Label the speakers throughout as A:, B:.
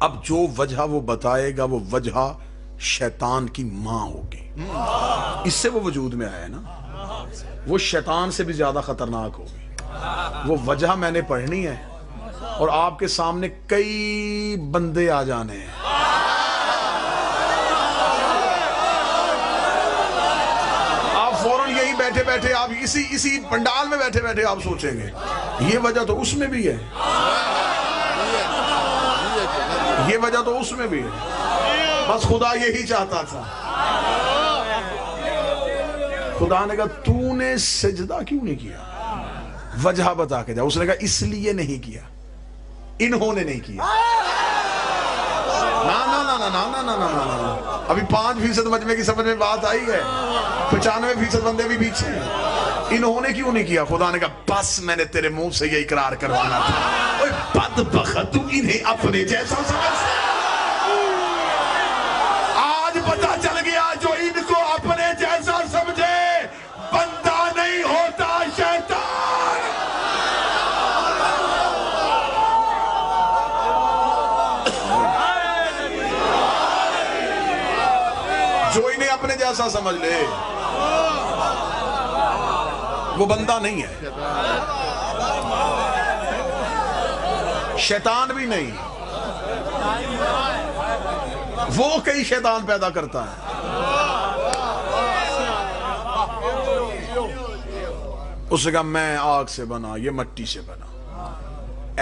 A: अब जो वजह वो बताएगा वो वजह शैतान की मां होगी, इससे वो वजूद में आया ना, वो शैतान से भी ज्यादा खतरनाक होगी। वो वजह मैंने पढ़नी है और आपके सामने कई बंदे आ जाने हैं। आप फौरन यही बैठे बैठे आप इसी पंडाल में बैठे बैठे आप सोचेंगे ये वजह तो उसमें भी है, ये वजह तो उसमें भी है, बस खुदा यही चाहता था। खुदा ने कहा तूने सजदा क्यों नहीं किया, वजह बता के जा। उसने कहा इसलिए नहीं किया, इन्होंने नहीं किया। ना ना ना ना ना ना ना ना ना ना, अभी 5% मजमे की समझ में बात आई है, 95% बंदे भी पीछे हैं। इन्होंने क्यों नहीं किया? खुदा ने कहा बस मैंने तेरे मुंह से ये इकरार करवाना था। ओए बदबख्त, तू इन्हें अपने जैसा समझ। आज पता चल गया जो इनको अपने जैसा समझे बंदा नहीं होता, शैतान। जो इन्हें अपने जैसा समझ ले वो बंदा नहीं है, शैतान भी नहीं। वो कई शैतान पैदा करता है। उसने कहा मैं आग से बना, ये मिट्टी से बना।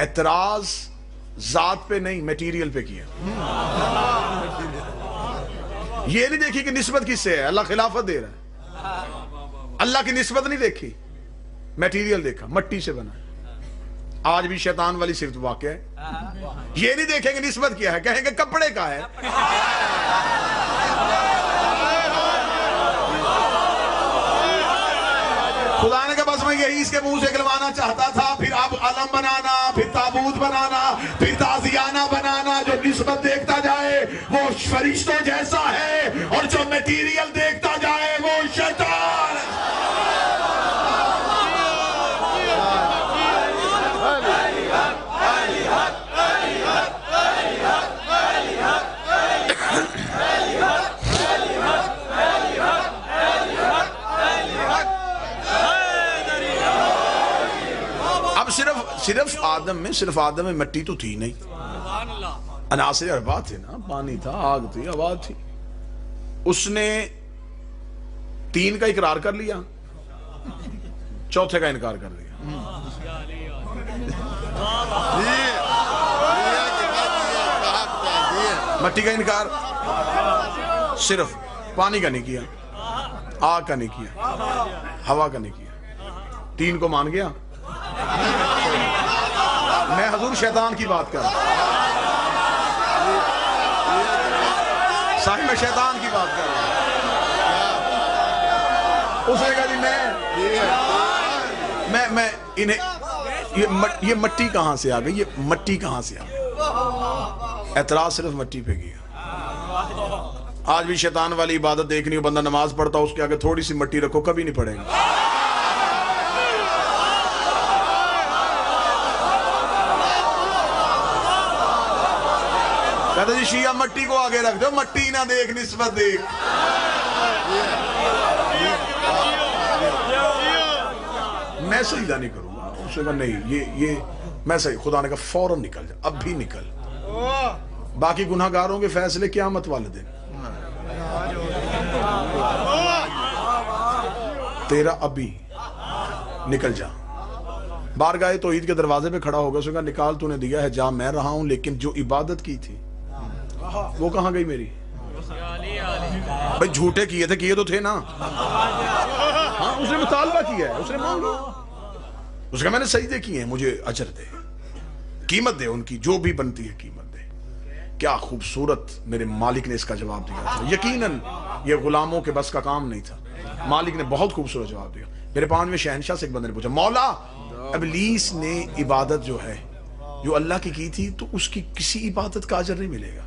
A: एतराज जात पे नहीं मटेरियल पे किया। ये नहीं देखी कि निस्बत किससे है, अल्लाह खिलाफत दे रहा है। अल्लाह की निस्बत नहीं देखी, मटेरियल देखा, मिट्टी से बना। आज भी शैतान वाली सिर्फ वाक़या है। ये नहीं देखेंगे निस्बत क्या है, कहेंगे कपड़े का है। खुदा ने कहा बस मैं यही इसके मुंह से गिलवाना चाहता था। फिर अब अलम बनाना, फिर ताबूत बनाना, फिर ताजियाना बनाना। जो निस्बत देखता जाए वो फरिश्तों जैसा है और जो मटीरियल देखता जाए वो शैतान। सिर्फ आदम में मिट्टी तो थी नहीं, अनासिर अरबा थे ना, पानी था, आग थी, हवा थी। उसने 3 का इकरार कर लिया, चौथे का इनकार कर दिया। मिट्टी का इनकार सिर्फ पानी का नहीं किया, आग का नहीं किया, हवा का नहीं किया, 3 को मान गया। मैं हजूर शैतान की बात कर रहा हूं, साहिब में शैतान की बात कर रहा हूं। उसने कहा जी मैं इन्हें ये मिट्टी कहां से आ गई, ये मिट्टी कहां से आ गई। एतराज सिर्फ मिट्टी पे किया। आज भी शैतान वाली इबादत देखनी हो, बंदा नमाज पढ़ता उसके आगे थोड़ी सी मिट्टी रखो, कभी नहीं पड़ेगा। कहते जी शिया मिट्टी को आगे रख दो, मिट्टी ना देख निस्बत देख। मैं सजदा नहीं करूंगा। उसने कहा नहीं ये मैं सही। खुदा ने कहा फौरन निकल जा, अब भी निकल। बाकी गुनाहगारों के फैसले क़यामत वाले दिन। तेरा अभी निकल जा। बारगाह तौहीद के दरवाजे पे खड़ा होगा, उसने कहा निकाल, तूने दिया है, जा, मैं रहा हूं, लेकिन जो इबादत की थी वो कहां गई मेरी? भाई झूठे किए थे, किए तो थे ना। हाँ, उसने मुतालबा किया है, उसने मांगा, उसने कहा मैंने सजदे किए हैं, मुझे अजर दे, कीमत दे, उनकी जो भी बनती है कीमत दे। क्या खूबसूरत मेरे मालिक ने इसका जवाब दिया था। यकीनन ये गुलामों के बस का काम नहीं था। मालिक ने बहुत खूबसूरत जवाब दिया। मेरे 5वें शहनशाह से एक बंदे ने पूछा, मौला इब्लीस ने इबादत जो है जो अल्लाह की थी, तो उसकी किसी इबादत का अजर नहीं मिलेगा।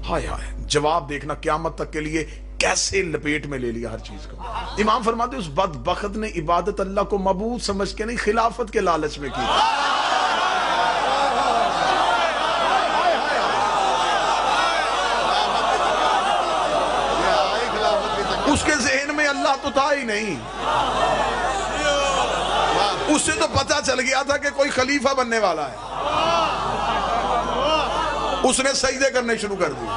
A: हाय हाय, जवाब देखना क़यामत तक के लिए कैसे लपेट में ले लिया हर चीज को। इमाम फरमाते उस बदबख्त ने इबादत अल्लाह को मबूद समझ के नहीं, खिलाफत के लालच में की। अल्लाह तो था ही नहीं। उससे तो पता चल गया था कि कोई खलीफा बनने वाला है, उसने सजदे करने शुरू कर दिए।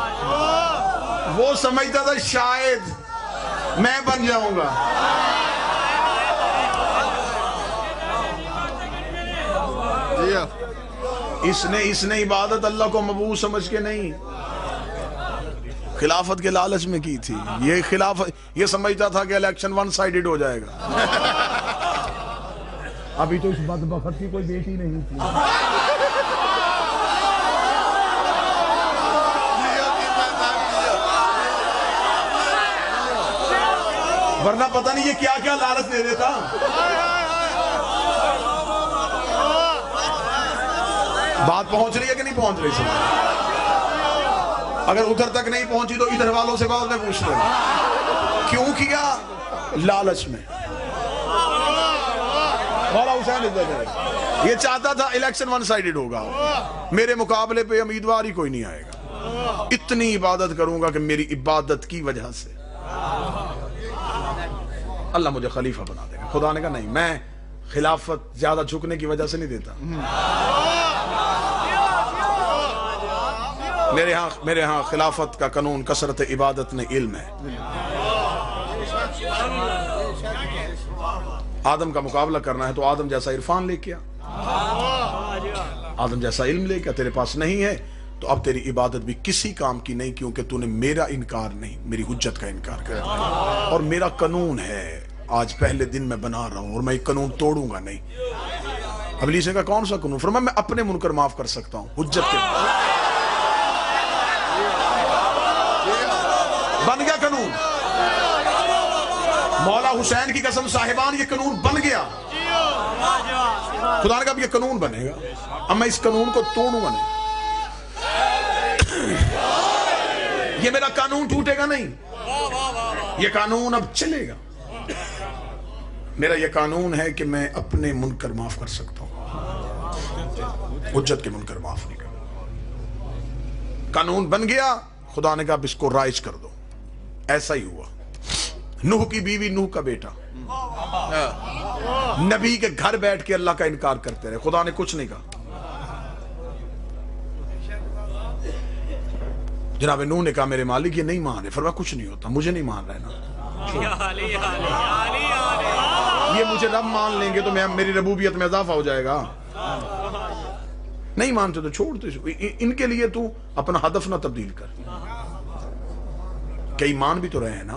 A: वो समझता था शायद मैं बन जाऊंगा। इसने इबादत अल्लाह को मबूज समझ के नहीं, खिलाफत के लालच में की थी। ये समझता था कि इलेक्शन वन साइडेड हो जाएगा। अभी तो इस बदबख्त की कोई बेटी नहीं थी। वरना पता नहीं ये क्या क्या लालच दे देता। बात पहुंच रही है कि नहीं पहुंच रही? समझ, अगर उधर तक नहीं पहुंची तो इधर वालों से बाद में पूछ लेना क्यों किया? लालच में। मौला हुसैन ये चाहता था इलेक्शन वन साइडेड होगा, मेरे मुकाबले पे उम्मीदवार ही कोई नहीं आएगा। इतनी इबादत करूंगा कि मेरी इबादत की वजह से अल्लाह मुझे खलीफा बना देगा। खुदा ने कहा नहीं, मैं खिलाफत ज्यादा झुकने की वजह से नहीं देता। मेरे यहाँ खिलाफत का कानून कसरत इबादत ने इल्म है। आदम का मुकाबला करना है तो आदम जैसा इरफान लेके आ, आदम जैसा इल्म लेके आ। तेरे पास नहीं है तो अब तेरी इबादत भी किसी काम की नहीं, क्योंकि तूने मेरा इनकार नहीं, मेरी हुज्जत का इनकार कर दिया। और मेरा कानून है, आज पहले दिन मैं बना रहा हूं और मैं कानून तोड़ूंगा नहीं। इब्लीस ने कहा कौन सा कानून? फरमाया मैं अपने मुनकर माफ कर सकता हूं, हुज्जत के। बन गया कानून। मौला हुसैन की कसम साहिबान, ये कानून बन गया। खुदा ने कहा ये कानून बनेगा, अब मैं इस कानून को तोड़ूंगा नहीं। ये मेरा कानून टूटेगा नहीं, ये कानून अब चलेगा। मेरा ये कानून है कि मैं अपने मुनकर माफ कर सकता हूं, हुज्जत के मुनकर माफ नहीं कर। कानून बन गया। खुदा ने कहा अब इसको राइज कर दो। ऐसा ही हुआ। नूह की बीवी, नूह का बेटा नबी के घर बैठ के अल्लाह का इनकार करते रहे, खुदा ने कुछ नहीं कहा। जनाब नूह ने कहा मेरे मालिक ये नहीं मान रहे। फरमाया कुछ नहीं होता, मुझे नहीं मान रहे ना, ये मुझे रब मान लेंगे तो मेरी रबूबियत में इजाफा हो जाएगा। नहीं मानते तो छोड़ दो, इनके लिए तू अपना हदफ ना तब्दील कर। कई मान भी तो रहे हैं ना,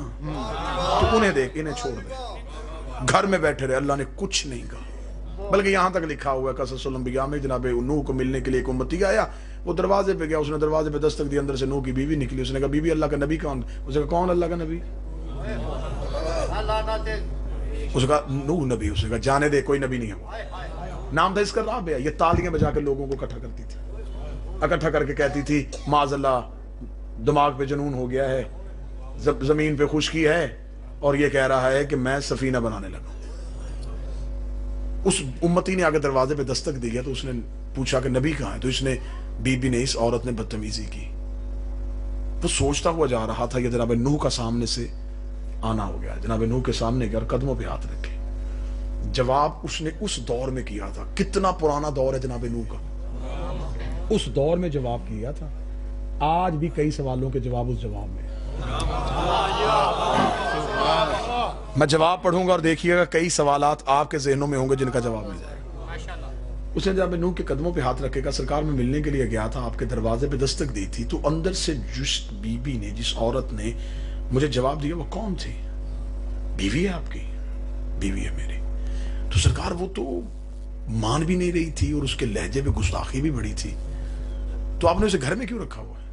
A: तो उन्हें देख, इन्हें छोड़ दे। घर में बैठे रहे, अल्लाह ने कुछ नहीं कहा। बल्कि यहां तक लिखा हुआ है कससुल अंबिया में, जनाब नूह को मिलने के लिए एक उम्मती आया, वो दरवाजे पे गया, उसने दरवाजे पे दस्तक दी, अंदर से नूह की बीवी निकली। उसने कहा बीबी अल्लाह का नबी कौन? उसने कहा कौन अल्लाह का नबी? उसने कहा नूह नबी। उसने कहा जाने दे, कोई नबी नहीं है। नाम था इसका राबिया। ये तालियां बजा के लोगों को इकट्ठा करती थी, इकट्ठा करके कहती थी माज़अल्लाह दिमाग पे जुनून हो गया है, जमीन पे खुशकी है और ये कह रहा है कि मैं सफीना बनाने लगा। उस उम्मती ने आगे दरवाजे पे दस्तक दिया तो उसने पूछा कि नबी कहाँ है? तो इसने बीबी ने, इस औरत ने बदतमीजी की। वो सोचता हुआ जा रहा था, ये जनाब नूह का सामने से आना हो गया। जनाब नूह के सामने गया, कदमों पे हाथ रखे। जवाब उसने उस दौर में किया था। कितना पुराना दौर है जनाब नूह का, उस दौर में जवाब किया था। आज भी कई सवालों के जवाब उस जवाब में। मैं जवाब पढ़ूंगा और देखिएगा कई सवालात आपके ज़हनों में होंगे जिनका जवाब मिल जाएगा। उसने जब नूह के कदमों पे हाथ रखेगा, सरकार में मिलने के लिए गया था, आपके दरवाजे पे दस्तक दी थी, तो अंदर से जिस बीबी ने, जिस औरत ने मुझे जवाब दिया, वो कौन थी? बीवी है आपकी? बीवी है मेरी। तो सरकार वो तो मान भी नहीं रही थी और उसके लहजे पे गुस्ताखी भी बड़ी थी, तो आपने उसे घर में क्यों रखा हुआ है?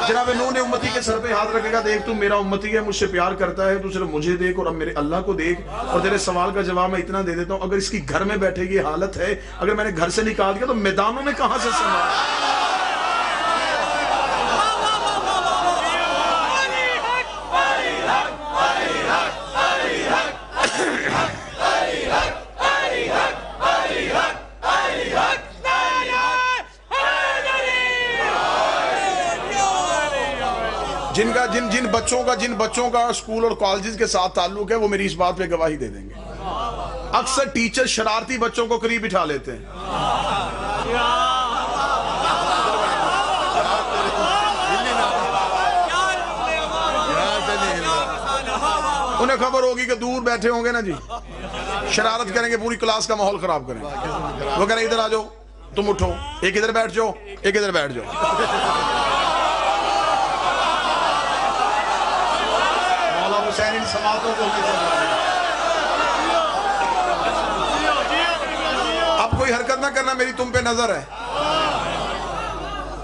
A: जनाब नूह ने उम्मती के सर पे हाथ रखेगा, देख तू मेरा उम्मती है, मुझसे प्यार करता है, तू सिर्फ मुझे देख और अब मेरे अल्लाह को देख, और तेरे सवाल का जवाब मैं इतना दे देता हूं, अगर इसकी घर में बैठे ये हालत है, अगर मैंने घर से निकाल दिया तो मैदानों में कहां से संभाल? जिन बच्चों का स्कूल और कॉलेज के साथ ताल्लुक है वो मेरी इस बात पे गवाही दे देंगे। अक्सर टीचर शरारती बच्चों को करीब बिठा लेते हैं। उन्हें खबर होगी कि दूर बैठे होंगे ना जी, शरारत करेंगे, पूरी क्लास का माहौल खराब करेंगे। वो कह रहे इधर आ जाओ, तुम उठो, एक इधर बैठ जाओ, एक इधर बैठ जाओ। मौला हुसैन इन समातों को अब कोई हरकत ना करना, मेरी तुम पे नजर है।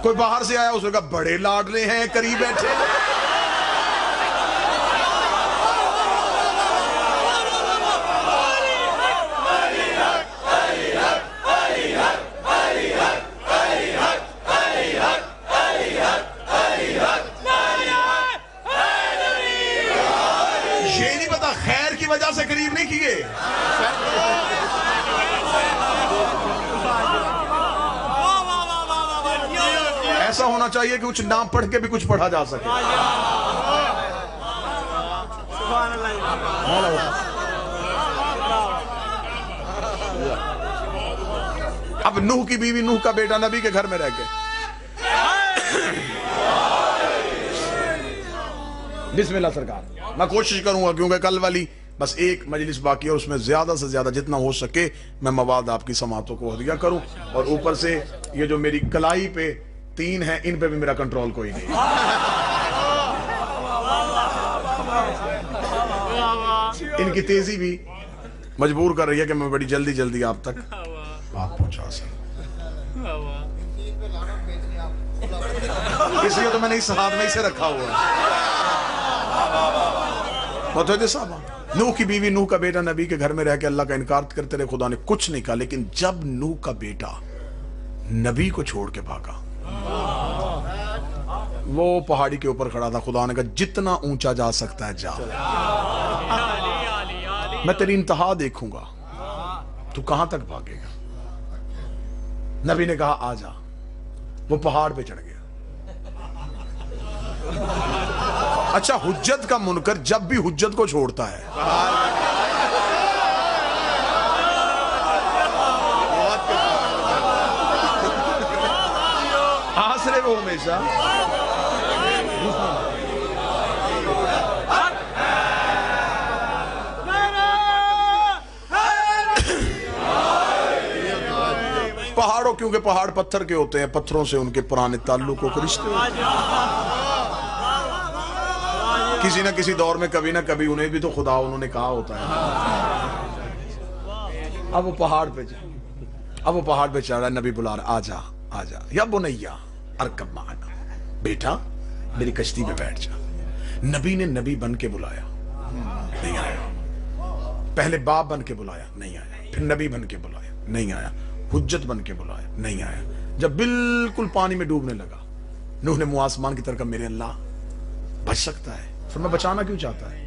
A: कोई बाहर से आया, उसने कहा बड़े लाडले हैं, करीब बैठे। से करीब नहीं किए। ऐसा होना चाहिए कि कुछ नाम पढ़ के भी कुछ पढ़ा जा सके। अब नूह की बीवी, नूह का बेटा नबी के घर में रह के बिस्मिल्लाह सरकार। मैं कोशिश करूंगा क्योंकि कल वाली बस एक मजलिस बाकी है और उसमें ज्यादा से ज्यादा जितना हो सके मैं मवाद आपकी समातों को हदिया करूं। और ऊपर से ये जो मेरी कलाई पे 3 है, इन पे भी मेरा कंट्रोल कोई नहीं। इनकी तेजी भी मजबूर कर रही है कि मैं बड़ी जल्दी जल्दी आप तक बात पहुंचा सकूं। इसलिए तो मैंने इस हाथ में इसे रखा हुआ है। नूह की बीवी, नूह का बेटा नबी के घर में रह के अल्लाह का इनकार करते रहे, खुदा ने कुछ नहीं कहा। लेकिन जब नूह का बेटा नबी को छोड़ के भागा, वो पहाड़ी के ऊपर खड़ा था, खुदा ने कहा जितना ऊंचा जा सकता है जा, मैं तेरी इंतहा देखूंगा, तू कहां तक भागेगा। नबी ने कहा आ जा। वो पहाड़ पे चढ़ गया। अच्छा, हुज्जत का मुनकर जब भी हुज्जत को छोड़ता है, आसरे वो हमेशा पहाड़ों, क्योंकि पहाड़ पत्थर के होते हैं, पत्थरों से उनके पुराने ताल्लुकों के रिश्ते होते हैं। किसी न किसी दौर में कभी ना कभी उन्हें भी तो खुदा उन्होंने कहा होता है। अब वो पहाड़ पे चढ़ रहा है, नबी बुला रहा, आजा आजा या बुनैया अरकब माना, बेटा मेरी कश्ती पे बैठ जा। नबी ने नबी बन के बुलाया, नहीं आया। पहले बाप बन के बुलाया, नहीं आया। फिर नबी बन के बुलाया, नहीं आया। हुज्जत बन के बुलाया, नहीं आया। जब बिल्कुल पानी में डूबने लगा, नूह ने मुंह आसमान की तरफ, मेरे अल्लाह बच सकता है। फिर मैं बचाना क्यों चाहता है,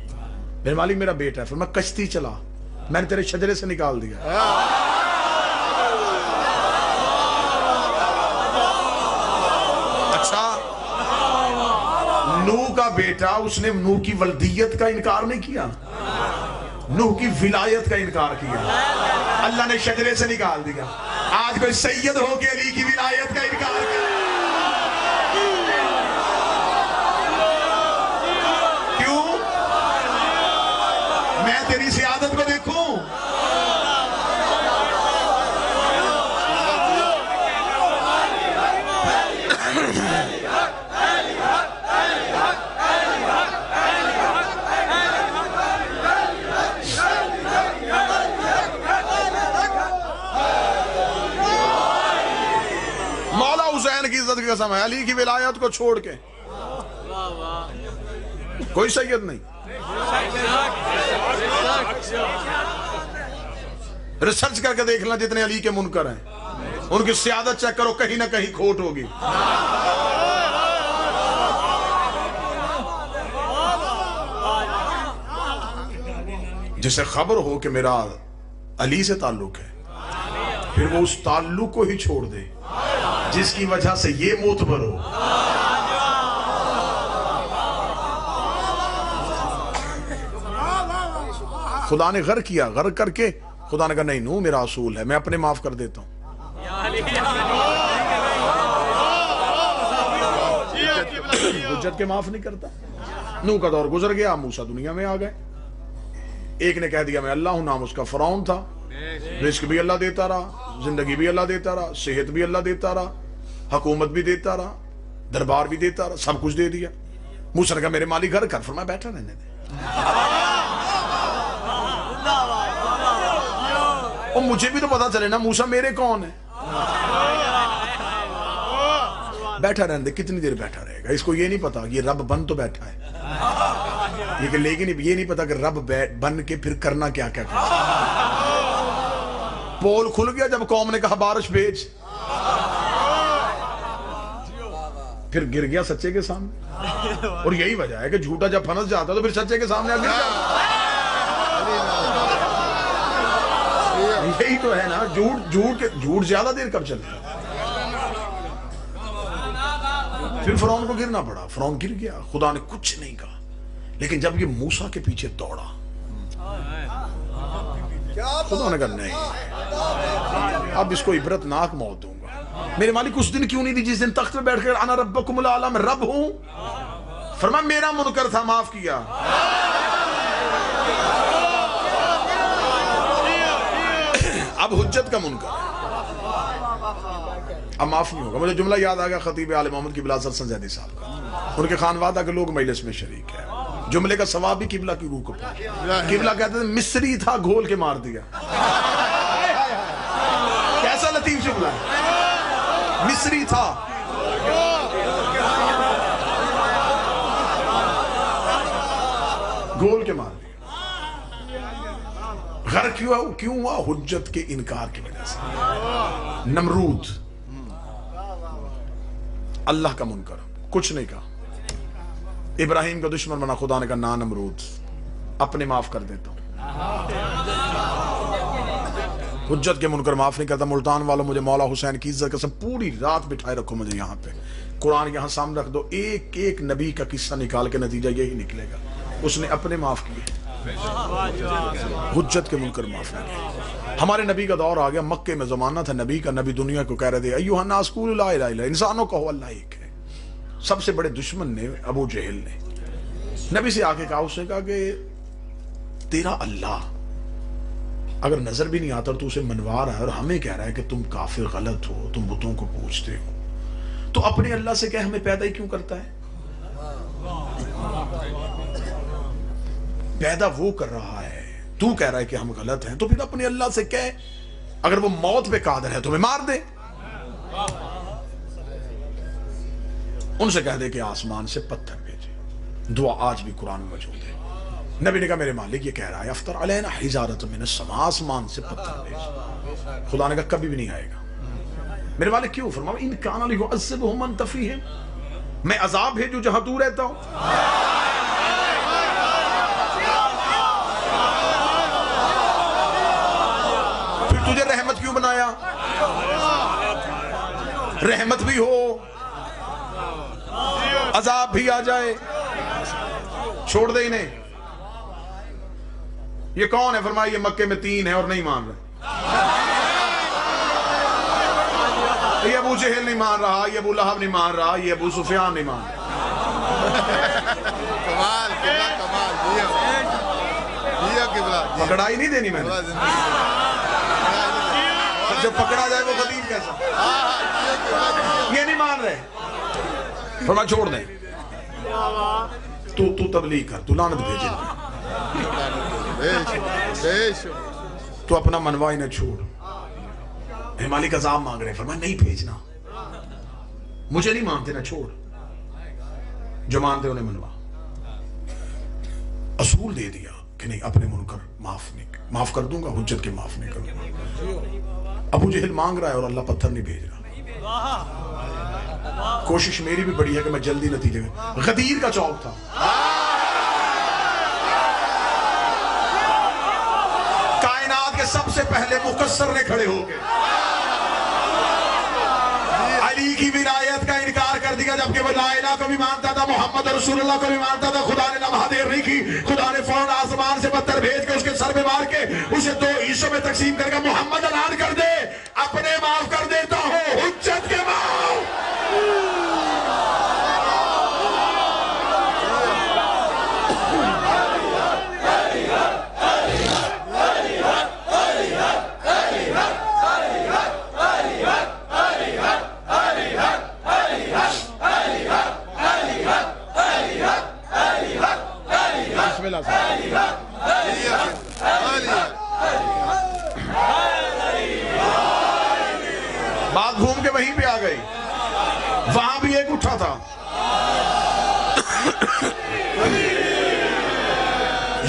A: मेरे मालिक मेरा बेटा है। फिर मैं कश्ती चला, मैंने तेरे शजरे से निकाल दिया। अच्छा, नूह का बेटा, उसने नूह की वल्दियत का इनकार नहीं किया, नूह की विलायत का इनकार किया। अल्लाह ने शजरे से निकाल दिया। आज कोई सैयद हो के अली की विलायत का इनकार करे, क्यों? मैं तेरी सियादत को देखूं? की इज्जत की कसम है, अली की विलायत को छोड़ के कोई सैयद नहीं। रिसर्च करके देखना, जितने अली के मुनकर हैं उनकी सियादत चेक करो, कहीं ना कहीं खोट होगी। जिसे खबर हो कि मेरा अली से ताल्लुक है, फिर वो उस ताल्लुक को ही छोड़ दे जिसकी वजह से ये मोतबर हो। खुदा ने गर्क किया, गर्क करके खुदा ने कहा नहीं नूह मेरा असूल है, मैं अपने माफ कर देता हूं। हुज्जत के माफ नहीं करता। नूह का दौर गुजर गया, मूसा दुनिया में आ गए। एक ने कह दिया मैं अल्लाह हूं, नाम उसका फरौन था। रिस्क भी अल्लाह देता रहा, जिंदगी भी अल्लाह देता रहा, सेहत भी अल्लाह देता रहा, हुकूमत भी देता रहा, दरबार भी देता रहा, सब कुछ दे दिया। मूसा ने कहा मेरे मालिक घर कर, फरमाया बैठा रहने दे। और मुझे भी तो पता चले ना मूसा मेरे कौन है। बैठा रहने दे, कितनी देर बैठा रहेगा, इसको ये नहीं पता ये रब बन तो बैठा है, लेकिन ये नहीं पता कि रब बन के फिर करना क्या क्या कर। पोल खुल गया जब कौम ने कहा बारिश भेज, फिर गिर गया सच्चे के सामने। और यही वजह है कि झूठा जब फंस जाता तो फिर सच्चे के सामने गिर जाता। यही तो है ना, झूठ ज्यादा देर कब चलेगा। फिर फिरौन को गिरना पड़ा, फिरौन गिर गया, खुदा ने कुछ नहीं कहा। लेकिन जब ये मूसा के पीछे दौड़ा, खुदा ने कहा नहीं अब इसको इबरतनाक मौत दूंगा। मेरे मालिक उस दिन क्यों नहीं दी जिस दिन तख्त पे बैठकर अना रब्बकुमुल आला, मैं रब हूं। फरमाया मेरा मुनकर था, माफ किया। अब हुज्जत का मुनकर है, अब माफ नहीं होगा। मुझे जुमला याद आ गया खतीब आले मोहम्मद किबला सरसन जैदी साहब का। उनके खानवादा के लोग मजलिस में शरीक है। जुमले का सवाब भी किबला की रूह को पहुंचा। किबला कहते थे मिस्री था घोल के मार दिया। कैसा लतीफ जुमला है, मिस्री था घोल के मार दिया। घर क्यों हुआ? हुज्जत के इनकार की वजह से। नमरूद अल्लाह का मुनकर, कुछ नहीं कहा। इब्राहिम का दुश्मन बना, खुदा ने कहा ना नमरूद अपने माफ कर देता हूं। हुज्जत के मुनकर माफ नहीं करता। मुल्तान वालों मुझे मौला हुसैन की इज्जत कसम पूरी रात बिठाए रखो मुझे यहाँ पे, कुरान यहाँ सामने रख दो, एक एक नबी का किस्सा निकाल के नतीजा यही निकलेगा, उसने अपने माफ किए। हुज्जत के मुनकर माफ नहीं किए। हमारे नबी का दौर आ गया, मक्के में जमाना था नबी का, नबी दुनिया को कह रहे थे अय्युहन्नास क़ूलू ला इलाहा इल्लल्लाह, इंसानों कहो अल्लाह एक है। सबसे बड़े दुश्मन ने अबू जहल ने नबी से आके कहा, उसने कहा कि तेरा अल्लाह अगर नजर भी नहीं आता तो उसे मनवा रहा है और हमें कह रहा है कि तुम काफिर गलत हो, तुम बुतों को पूजते हो, तो अपने अल्लाह से कह हमें पैदा ही क्यों करता है? पैदा वो कर रहा है, तू कह रहा है कि हम गलत हैं, तो फिर अपने अल्लाह से कह अगर वो मौत पे कादिर है तो हमें मार दे। उनसे कह दे कि आसमान से पत्थर भेजे। दुआ आज भी कुरान में मौजूद है। नबी ने कहा मेरे मालिक ये कह रहा है अफ्तर अलैना हिजारतुम मिनस समा, आसमान से पत्थर भेज। खुदा ने कहा कभी भी नहीं आएगा। मेरे मालिक क्यों? फरमाया इन काना लियुअज़्ज़िबहुम मन तफीहिम, मैं अजाब भेजूं जहां तू रहता हूं। फिर तुझे रहमत क्यों बनाया? रहमत भी हो, अजाब भी आ जाए, छोड़ दे इन्हें। ये कौन है? फरमाया ये मक्के में 3 है और नहीं मान रहे। ये अबू जहल नहीं मान रहा, ये अबू लहब नहीं मान रहा, ये अबू सुफियान नहीं मान रहा।
B: कमाल किबला कमाल, किबला
A: पकड़ाई नहीं देनी मैंने, जब पकड़ा जाए वो खतीब कैसा? ये नहीं मान रहे, फरमाया छोड़ दे। तू तबलीग कर, तू लानत भेजे, तू अपना मनवा इन्हें छोड़। मालिक अजाब मांग रहे, फरमाया नहीं भेजना, मुझे नहीं मानते ना छोड़, जो मानते उन्हें मनवा। असूल दे दिया कि नहीं अपने मुनकर माफ कर दूंगा, हुज्जत के माफ नहीं करूंगा। अबू जहल मांग रहा है और अल्लाह पत्थर नहीं भेज रहा। कोशिश मेरी भी बड़ी है कि मैं जल्दी नतीजे में। गदीर का चौक था, कायनात के सबसे पहले मुकस्सर ने खड़े होकर अली की विलायत का इनकार कर दिया, जबकि वो ला इलाहा को भी मानता था, मोहम्मद रसूलुल्लाह को भी मानता था। खुदा ने लम्हा देर नहीं की, खुदा ने फौरन आसमान से पत्थर भेज के उसके सर में मार के उसे दो हिस्सों में तकसीम करके मोहम्मद ऐलान कर दे, अपने माफ कर देता हूं, हुज्जत के माफ। बात घूम के वहीं पे आ गई, वहां भी एक उठा था,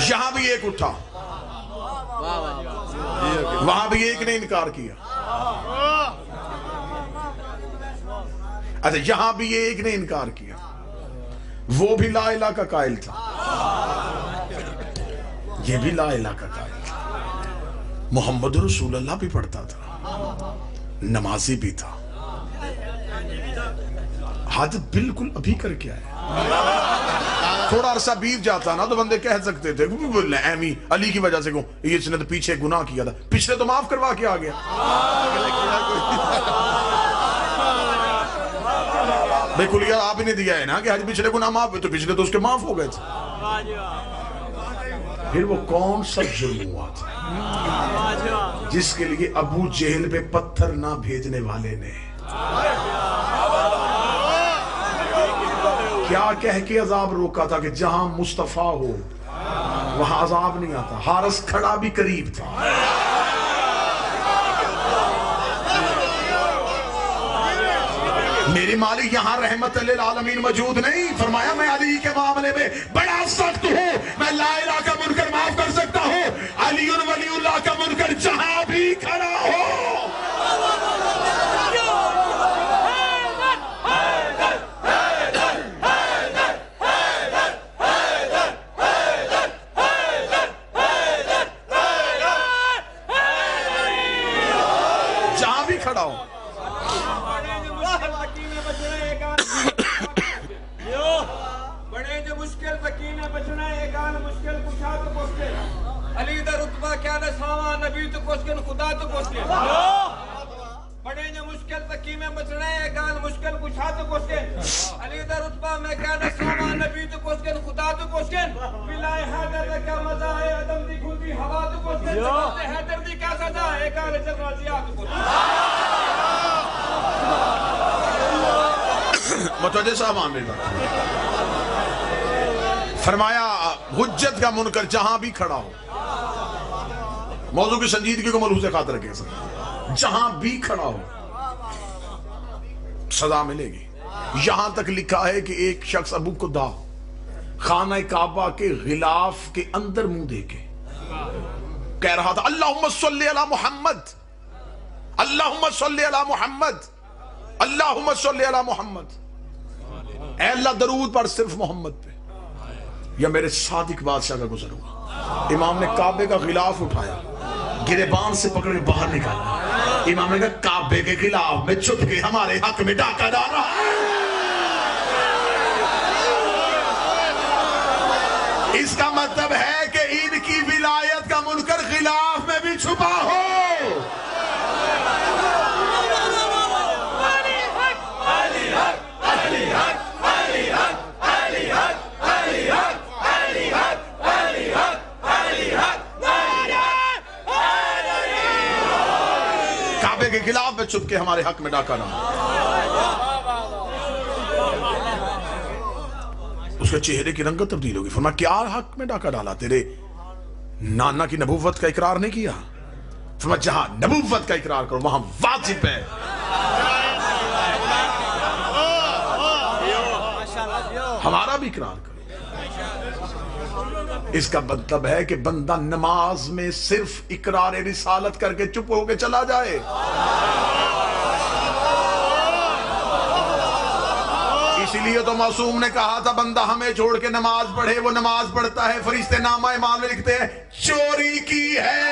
A: यहां भी एक उठा, वहां भी एक ने इनकार किया। अच्छा, यहां भी एक ने इनकार किया, वो भी ला इलाहा का कायल था, ये भी ला इलाहा का कायल था, मोहम्मद रसूलुल्लाह भी पढ़ता था, नमाजी भी था, हद बिल्कुल अभी करके आया। थोड़ा अरसा बीत जाता ना तो बंदे कह सकते थे एमी अली की वजह से को ये इसने तो पीछे गुनाह किया था, पिछले तो माफ करवा के आ गया। बिल्कुल यार, आप ही ने दिया है ना कि आज पिछले गुनाह माफ, तो पिछले तो उसके माफ हो गए थे। फिर वो कौन सा जुर्म हुआ था जिसके लिए अबू जेहल पे पत्थर ना भेजने वाले ने क्या कह के अजाब रोका था कि जहां मुस्तफा हो वहां अजाब नहीं आता। हारस खड़ा भी करीब था। मेरी मालिक यहाँ रहमत लिल आलमीन मौजूद नहीं। फरमाया मैं अली के मामले में बड़ा सख्त हूँ, मैं ला इलाहा का मुनकर माफ कर सकता हूँ। अली वलीउल्लाह का मुनकर जहां भी खड़ा हो, जहां भी खड़ा हो,
B: अली दा रुतबा क्या दसावा, नबी तो कोश्चन खुदा तो कोश्चन बड़े ने मुश्किल तकी में बचना है, गाल मुश्किल पूछा तो कोश्चन अली दा रुतबा मैं क्या दसावा, नबी तो कोश्चन खुदा तो कोश्चन बिलाए हैदर का क्या मजा है, अदम दी खुदी हवा तो कोश्चन हैदर दी क्या सजा है, गाल जब राजिया तो कोश्चन।
A: मुतवज्जे साहब आमिर फरमाया हुज्जत का मुनकर जहां भी खड़ा हो, मौजू की संजीदगी को मलहूज़ खातिर रखे, जहां भी खड़ा हो सजा मिलेगी। यहां तक लिखा है कि एक शख्स अबू कुदा खाना काबा के गिलाफ के अंदर मुंह देके कह रहा था अल्लाहुम्मा सल्ली अला मुहम्मद, अल्लाहुम्मा सल्ली अला मुहम्मद, अल्लाहुम्मा सल्ली अला मुहम्मद। ऐ अल्लाह दरूद पढ़ सिर्फ मोहम्मद पे, या मेरे सादिक बादशाह का गुजर हुआ। इमाम ने काबे का गिलाफ उठाया, गिरेबान से पकड़ के बाहर निकाला। इमाम ने कहा काबे के खिलाफ में छुप के हमारे हक में डाका डाला। इसका मतलब है कि इनकी विलायत का मुनकर खिलाफ में भी छुपा हो। काबे के खिलाफ में छुप के हमारे हक में डाका डाला। उसके चेहरे की रंगत तब्दील होगी। फरमाया क्या हक में डाका डाला, तेरे नाना की नबूवत का इकरार नहीं किया? फरमाया जहां नबूवत का इकरार करो वहां वाजिब है। हमारा भी इकरार करो। इसका मतलब है कि बंदा नमाज में सिर्फ इकरार रिसालत करके चुप होके चला जाए। इसीलिए तो मासूम ने कहा था बंदा हमें छोड़ के नमाज पढ़े, वो नमाज पढ़ता है, फरिश्ते नामा इमाम में लिखते हैं चोरी की है।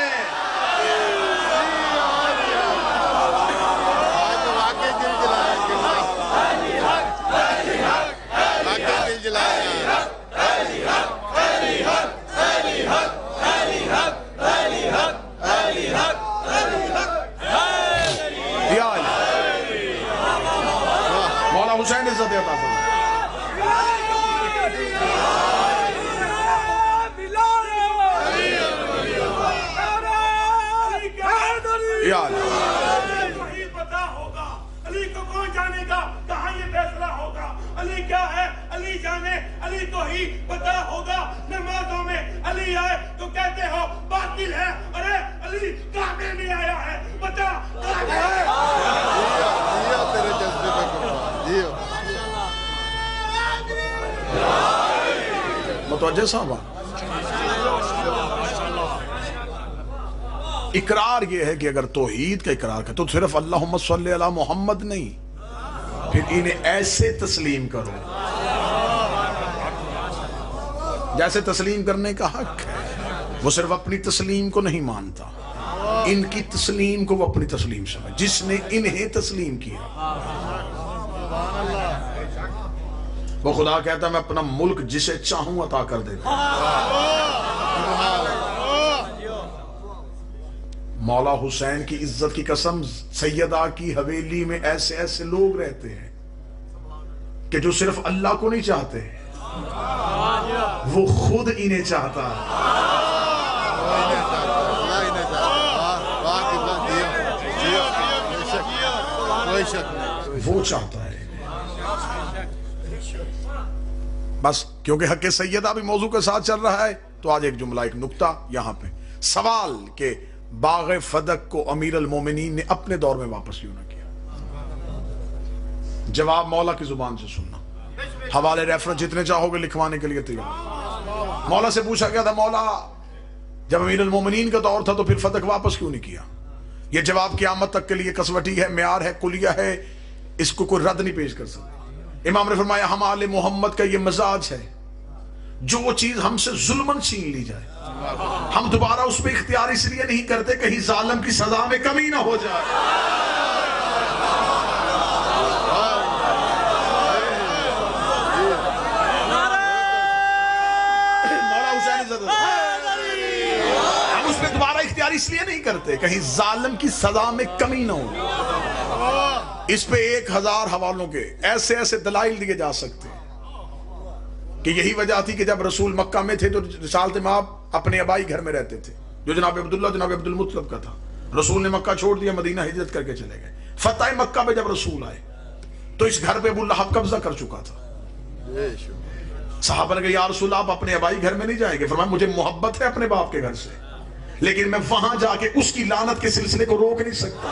C: अली आए तो कहते हो बातिल है। अरे अली काबे में आया है, बता काबे है।
D: जियो तेरे जज्बे पे कुर्बान, जियो।
A: मुतवज्जे साहब, इकरार ये है कि अगर तौहीद का इकरार कर तो सिर्फ अल्लाहुम्मा सल्ली अला मोहम्मद नहीं, फिर इन्हें ऐसे तस्लीम करो जैसे तस्लीम करने का हक है। वो सिर्फ अपनी तस्लीम को नहीं मानता, इनकी तस्लीम को वो अपनी तस्लीम समझ। जिसने इन्हें तस्लीम किया वो खुदा कहता है मैं अपना मुल्क जिसे चाहूं अता कर देता। मौला हुसैन की इज्जत की कसम, सैयदा की हवेली में ऐसे ऐसे लोग रहते हैं कि जो सिर्फ अल्लाह को नहीं चाहते, वो खुद इन्हें चाहता है। वो चाहता है बस। क्योंकि हक सैयदा भी मौजू के साथ चल रहा है तो आज एक जुमला, एक नुक्ता यहां पे सवाल के बाग़ फदक को अमीर अल मोमिनीन ने अपने दौर में वापस क्यों ना किया? जवाब मौला की जुबान से सुनना। हवाले रेफरेंस जितने चाहोगे लिखवाने के लिए तैयार। मौला से पूछा गया था, मौला जब अमीर अल मोमिनीन का दौर था तो फिर फदक वापस क्यों नहीं किया? यह जवाब क़यामत तक के लिए कसवटी है, म्यार है, कुलिया है, इसको कोई रद्द नहीं पेश कर सकता। इमाम ने फरमाया हम आले मोहम्मद का ये मजाज है, जो चीज हमसे जुल्मन छीन ली जाए हम दोबारा उस पर इख्तियार इसलिए नहीं करते कहीं जालिम की सजा में कमी ना हो जाए। मौला हुसैन हम उस पर दोबारा इख्तियार इसलिए नहीं करते कहीं जालिम की सजा में कमी ना हो। इस पे 1000 हवालों के ऐसे ऐसे दलाइल दिए जा सकते हैं कि यही वजह थी कि जब रसूल मक्का में थे तो रिसालत में आप अपने अबाई घर में रहते थे, जो जनाब अब्दुल्ला जनाब अब्दुल मुत्तलब का था। रसूल ने मक्का छोड़ दिया, मदीना हिजरत करके चले गए। फतह मक्का में जब रसूल आए तो इस घर पे अबू लहब कब्जा कर चुका था। सहाबा ने कहा या रसूल आप अपने अबाई घर में नहीं जाएंगे? फरमाया मुझे मोहब्बत है अपने बाप के घर से, लेकिन मैं वहां जाके उसकी लानत के सिलसिले को रोक नहीं सकता।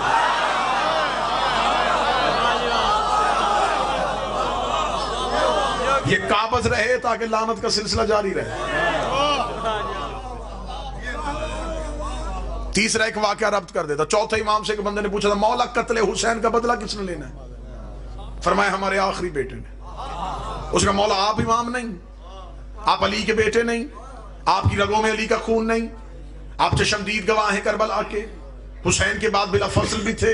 A: ये काबज रहे ताकि लानत का सिलसिला जारी रहे। तीसरा एक वाकया रब्त कर देता। चौथे इमाम से एक बंदे ने पूछा था मौला कत्ले हुसैन का बदला किसने लेना है? फरमाया हमारे आखिरी बेटे ने। उसका मौला आप इमाम नहीं, आप अली के बेटे नहीं, आपकी रगों में अली का खून नहीं, आप चशमदीद गवाह हैं करबला के, हुसैन के बाद बिला फसल भी थे,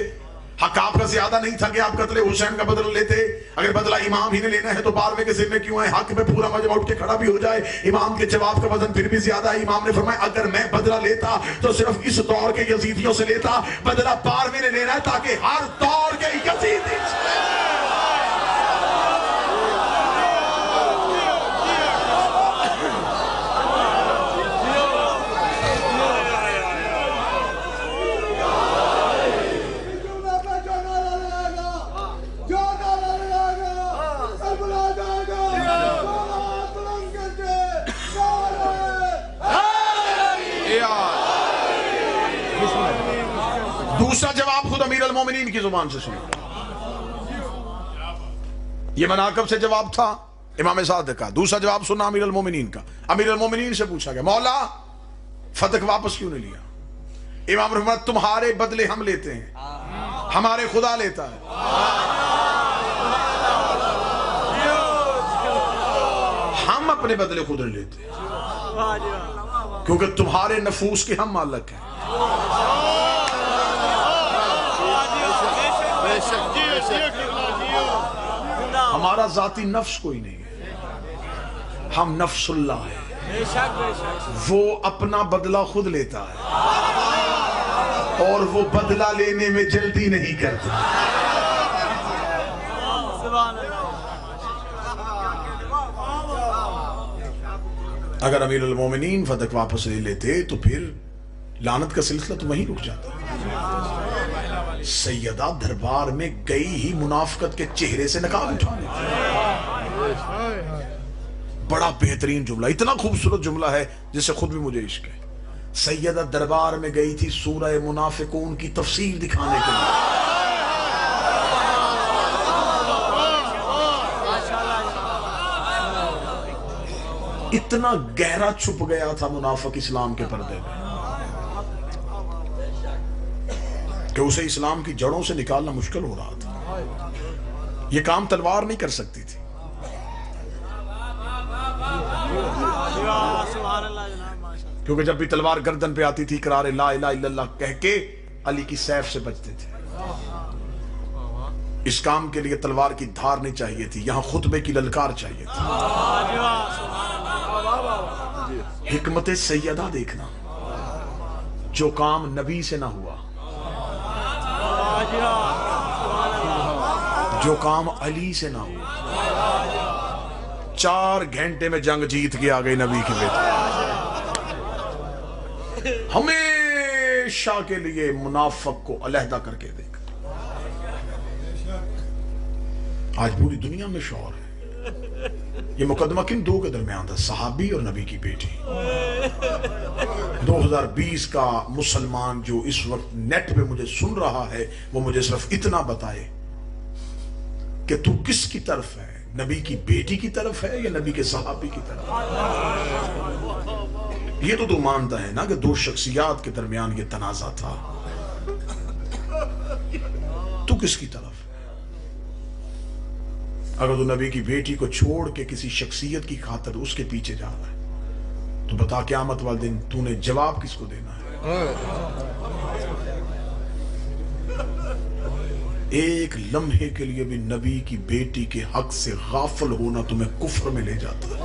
A: हक आपका ज्यादा नहीं था कि आप कत्ले हुसैन का बदला लेते। अगर बदला इमाम ही ने लेना है तो बारवे के सिर में क्यों है? हक पे पूरा मजमा उठ के खड़ा भी हो जाए। इमाम के जवाब का वजन फिर भी ज्यादा है। इमाम ने फरमाया अगर मैं बदला लेता तो सिर्फ इस दौर के यजीदियों से लेता, बदला बारवे ने लेना है ताकि हर दौर के यजीदी दूसरा जवाब खुद अमीर अल मोमिनीन की जुबान से सुनो। ये मनाकब से जवाब था इमाम सादिक का। दूसरा जवाब सुना अमीर अल मोमिनीन का। अमीर अल मोमिनीन से पूछा गया मौला फतह वापस क्यों नहीं लिया? इमाम ने फरमाया तुम्हारे बदले हम लेते हैं, हमारे खुदा लेता है। हम अपने बदले खुद नहीं लेते क्योंकि तुम्हारे नफूस के हम मालिक हैं। हमारा जाती नफ्स कोई नहीं है, हम नफ्सुल्लाह है। वो अपना बदला खुद लेता है और वो बदला लेने में जल्दी नहीं करता। अगर अमीर अल मोमिनीन फतह वापस ले लेते तो फिर लानत का सिलसिला तो वहीं रुक जाता। सैयदा दरबार में गई ही मुनाफिकत के चेहरे से नकाब उठाने, बड़ा बेहतरीन जुमला, इतना खूबसूरत जुमला है जिससे खुद भी मुझे इश्क है। सैयदा दरबार में गई थी सूरह मुनाफिकून की तफसील दिखाने के लिए। इतना गहरा छुप गया था मुनाफिक इस्लाम के पर्दे में कि उसे इस्लाम की जड़ों से निकालना मुश्किल हो रहा था। यह काम तलवार नहीं कर सकती थी। क्योंकि जब भी तलवार गर्दन पे आती थी इकरार ला इलाहा इल्लल्लाह कह के अली की सैफ से बचते थे। इस काम के लिए तलवार की धार नहीं चाहिए थी, यहां खुतबे की ललकार चाहिए थी। हिकमत सैयदा देखना, जो काम नबी से ना हुआ, जो काम अली से ना हुआ, 4 घंटे में जंग जीत के आ गई नबी की बेटी। हमेशा के लिए मुनाफिक को अलहदा करके देख। आज पूरी दुनिया में शौर है। ये मुकदमा किन दो के दरमियान था? सहाबी और नबी की बेटी। 2020 का मुसलमान जो इस वक्त नेट पे मुझे सुन रहा है, वो मुझे सिर्फ इतना बताए कि तू किसकी तरफ है, नबी की बेटी की तरफ है या नबी के सहाबी की तरफ? ये तो तू मानता है ना कि 2 शख्सियात के दरमियान ये तनाजा था। तू किसकी तरफ है? अगर तू नबी की बेटी को छोड़ के किसी शख्सियत की खातिर उसके पीछे जा रहा है, तो बता क़यामत वाले दिन तूने जवाब किसको देना है? एक लम्हे के लिए भी नबी की बेटी के हक से गाफिल होना तुम्हें कुफ्र में ले जाता है।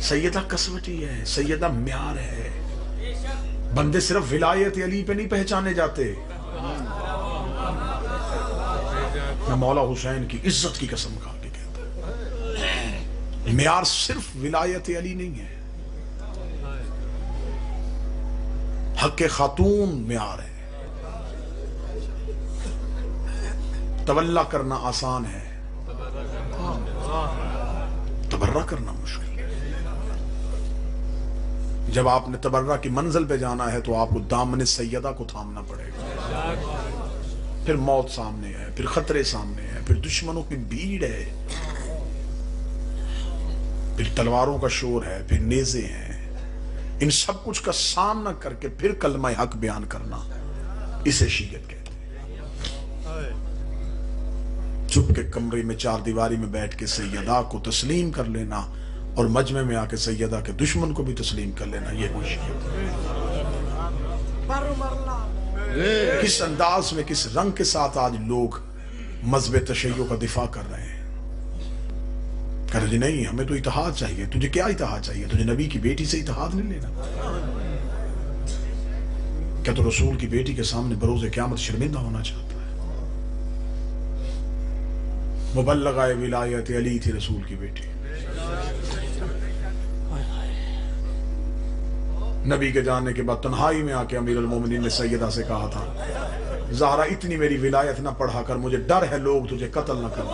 A: सैयदा कसवटी है, सैयदा म्यार है। बंदे सिर्फ विलायत अली पे नहीं पहचाने जाते। मैं मौला हुसैन की इज्जत की कसम खा के कहता हूं, म्यार सिर्फ विलायत अली नहीं है, हक खातून म्यार है। तवल्ला करना आसान है, तबर्रा करना मुश्किल। जब आपने तबर्रा की मंजिल पे जाना है तो आपको दामन सैयदा को थामना पड़ेगा। फिर मौत सामने है, फिर खतरे सामने है, फिर दुश्मनों की भीड़ है, फिर तलवारों का शोर है, फिर नेज़े हैं। इन सब कुछ का सामना करके फिर कलमा हक बयान करना, इसे शीयत कहते हैं। चुप के कमरे में 4 दीवारी में बैठ के सैयदा को तस्लीम कर लेना और मजमे में आके सैयदा के दुश्मन को भी तस्लीम कर लेना, यह कोई शीयत है। किस अंदाज में, किस रंग के साथ आज लोग मजहब तशय्यो का दिफा कर रहे हैं। कह रहे नहीं, हमें तो इत्तेहाद चाहिए। तुझे क्या इत्तेहाद चाहिए? तुझे नबी की बेटी से इत्तेहाद नहीं लेना? क्या तो रसूल की बेटी के सामने बरोज़े क़यामत शर्मिंदा होना चाहता है? मुबल्लग़ाए विलायत अली थी रसूल की बेटी। नबी के जाने के बाद तन्हाई में आके अमीरुल मोमिनीन ने सैयदा से कहा था, ज़हरा इतनी मेरी विलायत ना पढ़ा कर, मुझे डर है लोग तुझे कत्ल ना कर।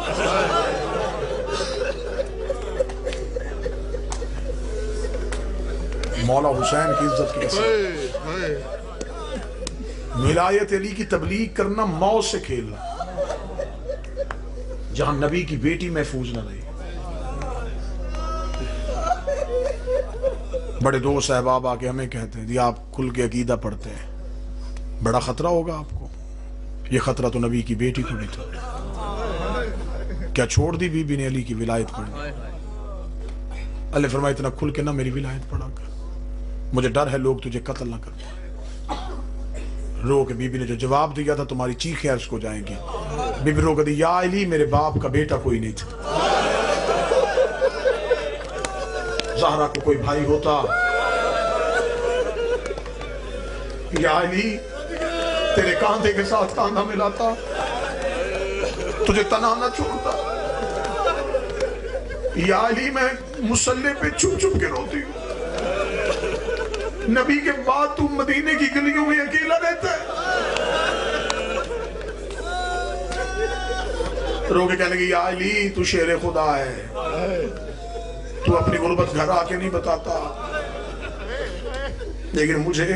A: मौला हुसैन की इज्जत की कसम, विलायत अली की तबलीग करना मौत से खेलना, जहां नबी की बेटी महफूज न रही। बड़े दोस्त अहबाब आके हमें कहते हैं जी आप खुल के अकीदा पढ़ते हैं, बड़ा खतरा होगा आपको। ये खतरा तो नबी की बेटी को भी था। क्या छोड़ दी बीबी ने अली की विलायत पढ़नी? अल्लाह फरमाए इतना खुल के ना मेरी विलायत पढ़ा कर, मुझे डर है लोग तुझे कत्ल ना कर पाए। रो के बीबी ने जो जवाब दिया था, तुम्हारी चीखें अर्ज को जाएंगी। बीबी रो के दी, या अली मेरे बाप का बेटा कोई नहीं था। ज़हरा को कोई भाई होता, या अली तेरे कांधे के साथ कांधा मिलाता, तुझे तना न छोड़ता। या अली मैं मुसल्ले पे छुप छुप के रोती हूँ। नबी के बाद तू मदीने की गलियों में अकेला रहता है। रो के कहने लगी या अली तू शेर खुदा है, तू अपनी गुर्बत घर आके नहीं बताता, लेकिन मुझे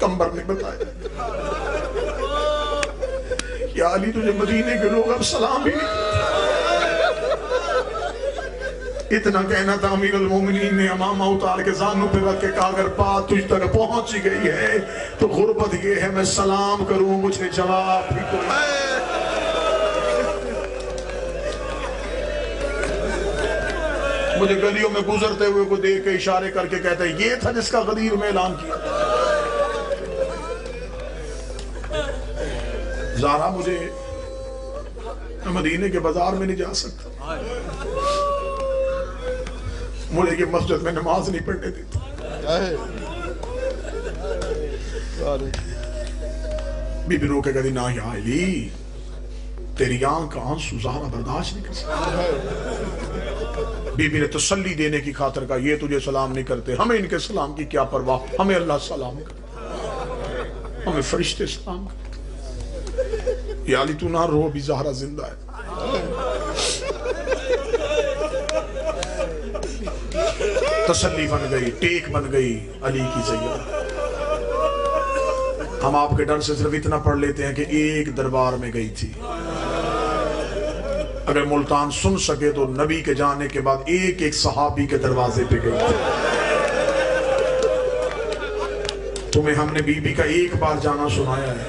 A: कंबर ने बताया। या अली तुझे मदीने के लोग अब सलाम भी नहीं। इतना कहना था, अमीरुल मोमिनीन ने अमामा उतार के जानू पे रख के कहा अगर बात तुझ तक पहुंच गई है तो गुर्बत ये है मैं सलाम करूं मुझे जवाब भी कोई। मुझे गलियों में गुजरते हुए को देख के इशारे करके कहते हैं ये था जिसका गदीर में ऐलान किया। ज़ारा मुझे मदीने के बाजार में नहीं जा सकता, मुझे ये मस्जिद में नमाज नहीं पढ़ने देती। बीबी रो के कहती ना या अली तेरी आंख का आंसू ज़ारा बर्दाश्त नहीं कर सकती। बीबी ने तसल्ली देने की खातिर कहा ये तुझे सलाम नहीं करते, हमें इनके सलाम की क्या परवाह, हमें अल्लाह सलाम करते, हमें फरिश्ते सलाम करते। या अली तू ना रो, भी ज़ारा जिंदा है। तसल्ली बन गई, टेक बन गई अली की सैयदा। हम आपके डर से सिर्फ इतना पढ़ लेते हैं कि एक दरबार में गई थी। अगर मुल्तान सुन सके तो नबी के जाने के बाद एक एक सहाबी के दरवाजे पे गई थी। तुम्हें हमने बीबी का एक बार जाना सुनाया है।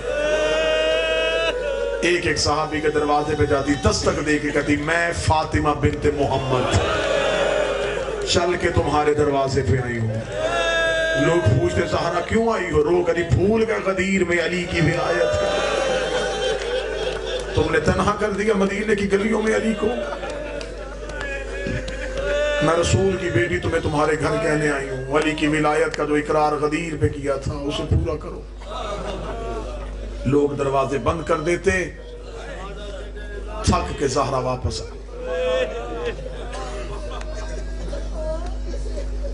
A: एक एक सहाबी के दरवाजे पे जाती, दस्तक दे के कहती मैं फातिमा बिनते मोहम्मद चल के तुम्हारे दरवाजे पे आई हूँ। लोग पूछते ज़हरा क्यों आई हो, रो कभी भूल का गदीर में अली की विलायत है। तुमने तन्हा कर दिया मदीने की गलियों में अली को। मैं रसूल की बेटी तुम्हें तुम्हारे घर कहने आई हूँ, अली की विलायत का जो इकरार गदीर पे किया था उसे पूरा करो। लोग दरवाजे बंद कर देते, थक के ज़हरा वापस आ।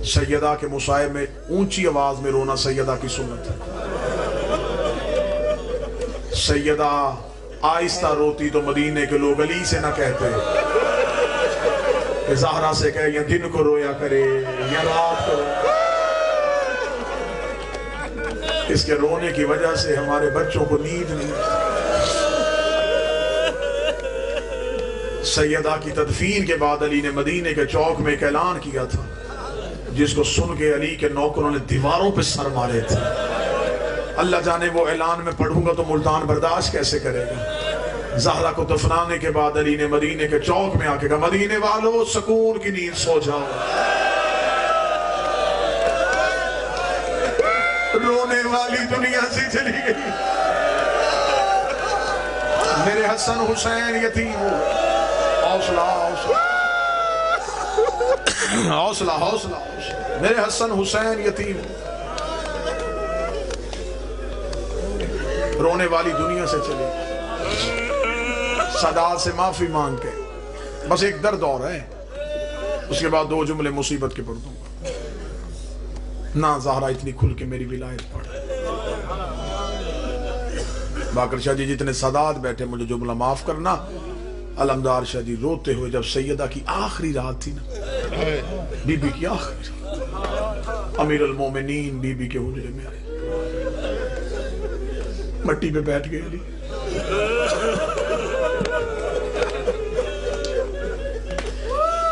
A: सैयदा के मुसाहिब में ऊंची आवाज में रोना सैयदा की सुन्नत है। सैयदा आहिस्ता रोती तो मदीने के लोग अली से ना कहते, ज़हरा से कहे या दिन को रोया करे या रात को। इसके रोने की वजह से हमारे बच्चों को नींद नहीं। सैयदा की तदफीन के बाद अली ने मदीने के चौक में एक ऐलान किया था जिसको सुन के अली के नौकरों ने दीवारों पे सर मारे थे। अल्लाह जाने वो ऐलान में पढ़ूंगा तो मुल्तान बर्दाश्त कैसे करेगा। ज़हरा को दफनाने के बाद अली ने मदीने के चौक में आके कहा मदीने वालों सुकून की नींद सो जाओ। रोने वाली दुनिया से चली गई। मेरे हसन हुसैन यतीम हो। हौसला हौसला हौसला हौसला, मेरे हसन हुसैन यतीम। रोने वाली दुनिया से चले, सदात से माफी मांग के बस एक दर्द और है, उसके बाद दो जुमले मुसीबत के पढ़ दूंगा। ना ज़हरा इतनी खुल के मेरी विलायत पढ़। बाकर शाह जी जितने सदात बैठे मुझे जुमला माफ करना। अलमदार शाह जी रोते हुए जब सैयदा की आखिरी रात थी ना, बीबी की आखिरी रात, अमीरुल मोमिनीन बीबी के हुजरे में आए, मट्टी पे बैठ गए अली।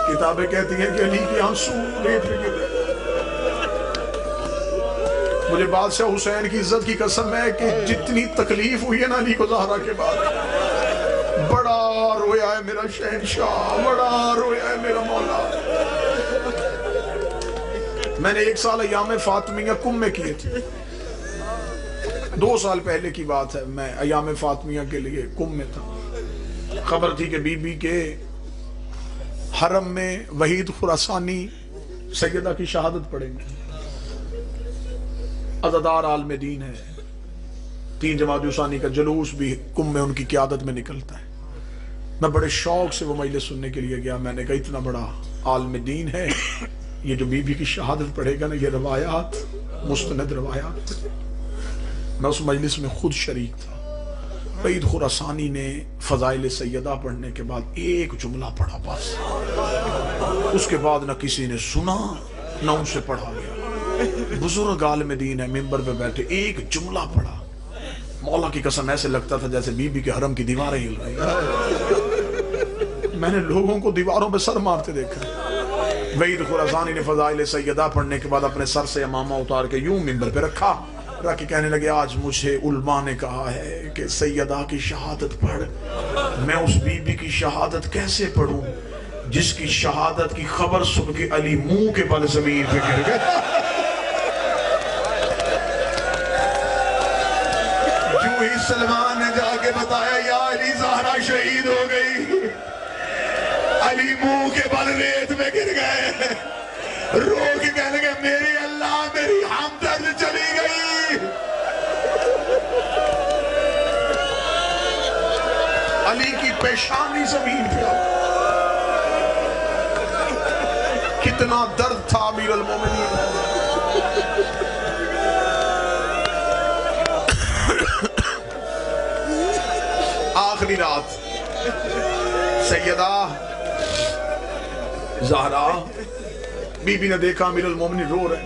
A: किताबें कहती हैं कि अली के आंसू रेत पे गिर गए। मुझे बादशाह हुसैन की इज्जत की कसम है कि जितनी तकलीफ हुई है ना अली को ज़हरा के बाद, बड़ा रोया है मेरा शहंशाह, बड़ा रोया है मेरा मौला। मैंने 1 साल अयाम फातिमिया कुम में किए थे। 2 साल पहले की बात है, मैं अयाम फातिमिया के लिए कुम में था। खबर थी कि बीबी के हरम में वहीद खुरासानी सैयदा की शहादत पढ़ेंगे। अज़ादार आलम दीन है। 3 जमात-उस-सानी का जुलूस भी कुम में उनकी क़यादत में निकलता है। मैं बड़े शौक से वो मजलिस सुनने के लिए गया। मैंने कहा इतना बड़ा आलम दीन है, ये जो बीबी की शहादत पढ़ेगा ना, ये रवायात मुस्तनद रवायात। मैं उस मजलिस में खुद शरीक था। वहीद खुरासानी ने फजाइल सैयदा पढ़ने के बाद एक जुमला पढ़ा बस, उसके बाद न किसी ने सुना न उनसे पढ़ा गया। बुजुर्ग आलिम दीन है, मिंबर पे बैठे, एक जुमला पढ़ा, मौला की कसम ऐसे लगता था जैसे बीबी के हरम की दीवारें हिल रही। मैंने लोगों को दीवारों पे सर मारते देखा। वहीद खुरासानी ने फजाइल सैयदा पढ़ने के बाद अपने सर से इमामा उतार के यूं मिंबर पे रखा, रख के कहने लगे, आज मुझे उल्मा ने कहा है कि सैयदा की शहादत पढ़। मैं उस बीबी की शहादत कैसे पढ़ूं जिसकी शहादत की खबर सुन के अली मुंह के बल जमीन पे गिर गए। जो ही सलमान ने जाके बताया, या अली ज़हरा शहीद हो गई, अली मुंह के बल रेत में गिर गए, रो के कहने लगे, मेरे अल्लाह मेरी हमदर्द चली गई। अली की पेशानी जमीन पे आ, कितना दर्द था अमीर अल मोमिनीन। आखिरी रात सैयदा ज़हरा बीबी ने देखा अमीर अल मोमिनीन रो रहे।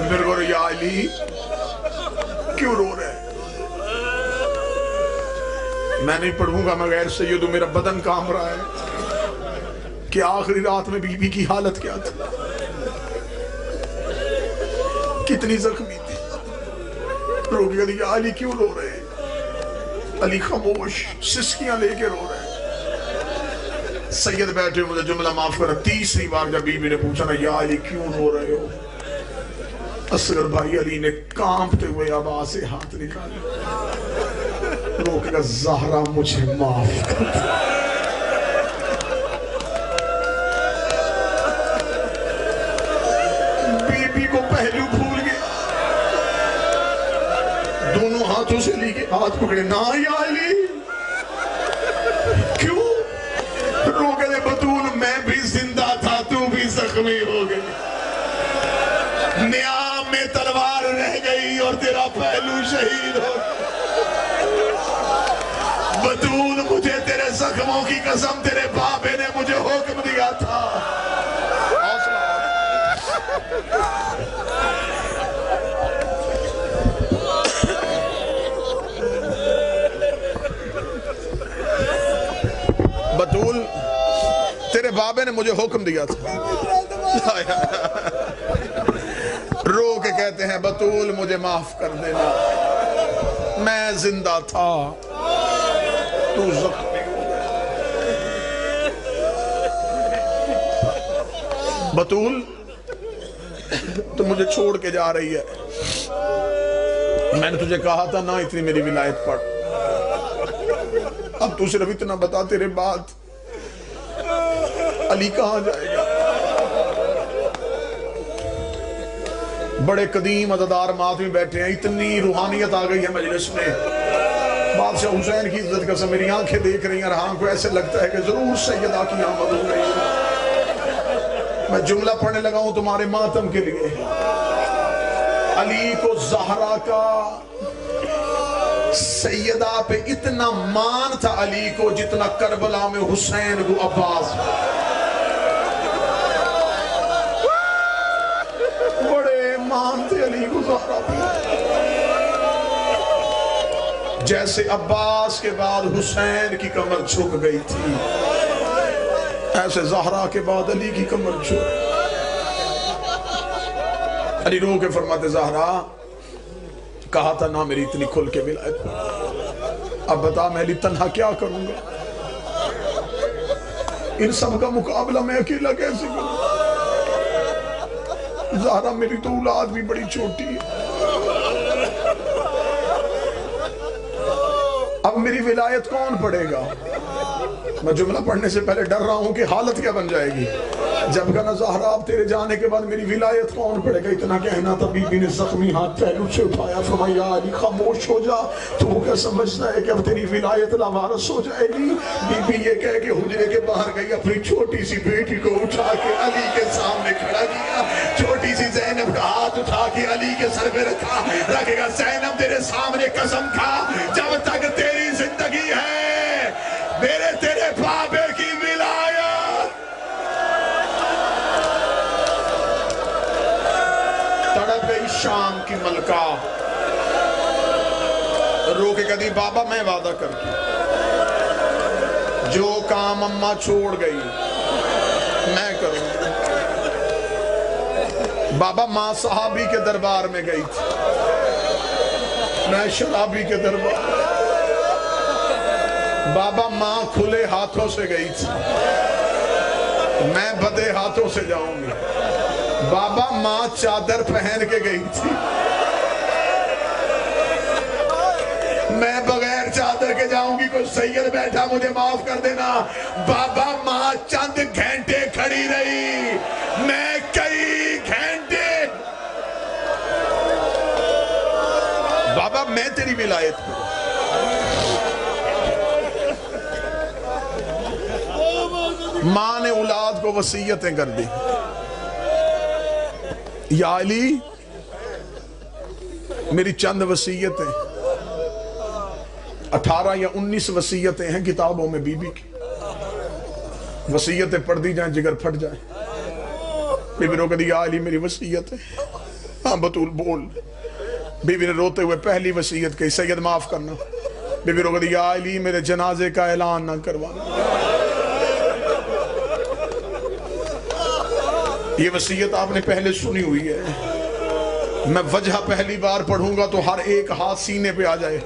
A: मेरे को, या अली क्यों रो रहे? मैं नहीं पढ़ूंगा मैं गैर सैयद हूं, मेरा बदन कांप रहा है कि आखिरी रात में बीबी की हालत क्या थी, कितनी जख्मी थी। रो के कहती, अली क्यों रो रहे? अली खामोश, सिसकियां लेके रो रहे। सैयद बैठे, मुझे जुमला माफ करो, तीसरी बार जब बीबी ने पूछा ना, या अली क्यों रो रहे हो, असगर भाई अली ने कांपते हुए आवाज से हाथ निकाले, रोकेगा, ज़हरा मुझे माफ कर। बीबी को पहलू भूल गया, दोनों हाथों से ली के हाथ पकड़े, ना या अली क्यों? रोके, बतूल मैं भी जिंदा था, तू भी जख्मी हो गई, नियाम में तलवार रह गई और तेरा पहलू शहीद हो। बतूल मुझे तेरे जख्मों की कसम तेरे बाबे ने मुझे हुक्म दिया था। बतूल तेरे बाबे ने मुझे हुक्म दिया था। रो के कहते हैं, बतूल मुझे माफ कर देना, मैं जिंदा था, तू जख्मी हो गया। बतूल तो मुझे छोड़ के जा रही है, मैंने तुझे कहा था ना इतनी मेरी विलायत पढ़, अब तू सिर्फ इतना बता, तेरे बाद अली कहां जाएगा? बड़े कदीम अज़ादार मातमी बैठे हैं, इतनी रूहानियत आ गई है मजलिस में। बादशाह हुसैन की इज्जत कसम मेरी आंखें देख रही हैं, हाँ को ऐसे लगता है कि जरूर सैयदा की आमद हो गई है। मैं जुमला पढ़ने लगा हूं तुम्हारे मातम के लिए। अली को ज़हरा का सैयदा पे इतना मान था अली को जितना करबला में हुसैन को अब्बास। बड़े मान थे अली को ज़हरा पे, जैसे अब्बास के बाद हुसैन की कमर झुक गई थी, ऐसे ज़हरा के बाद अली की कमर झुक। अली रो के फरमाते, ज़हरा कहा था ना मेरी इतनी खुल के विलायत, अब बता मैं अली तन्हा क्या करूंगा, इन सब का मुकाबला मैं अकेला कैसे करूं? ज़हरा मेरी तो औलाद भी बड़ी छोटी है, अब मेरी विलायत कौन पढ़ेगा? मैं जुमला पढ़ने से पहले डर रहा हूं कि हालत क्या बन जाएगी। जब कहना ज़हरा अब तेरे जाने के बाद मेरी विलायत कौन पढ़ेगा, इतना कहना था बीबी ने जख्मी हाथ पहलू से उठाया, फरमाया अली खामोश हो जा, तू क्या समझता है कि अब तेरी विलायत लावारस हो जाएगी? बीबी ये कह के हुजरे के बाहर गई, अपनी छोटी सी बेटी को उठा के अली के सामने खड़ा किया, छोटी सी ज़ैनब का हाथ उठा के अली के सर पे रखा, रखेगा ज़ैनब तेरे सामने कसम खा, जब तक तड़प गई शाम की मलका, रो के कहती बाबा मैं वादा करती जो काम अम्मा छोड़ गई मैं करूंगी। बाबा माँ साहबी के दरबार में गई थी, मैं शराबी के दरबार। बाबा माँ खुले हाथों से गई थी, मैं बदे हाथों से जाऊंगी। बाबा माँ चादर पहन के गई थी, मैं बगैर चादर के जाऊंगी। कोई सैयद बैठा मुझे माफ कर देना। बाबा माँ चंद घंटे खड़ी रही, मैं कई घंटे। बाबा मैं तेरी विलायत करूं। माँ ने औलाद को वसीयतें कर दी, या अली मेरी चंद वसीयतें, 18 या 19 वसीयतें हैं किताबों में बीबी की। वसीयतें पढ़ दी जाए जिगर फट जाए। बीबी ने कहा या अली मेरी वसीयत है। हाँ बतूल बोल। बीबी ने रोते हुए पहली वसीयत कही, सैयद माफ करना। बीबी ने कहा या अली मेरे जनाजे का ऐलान ना करवाना। ये वसीयत आपने पहले सुनी हुई है, मैं वजह पहली बार पढ़ूंगा तो हर एक हाथ सीने पे आ जाए।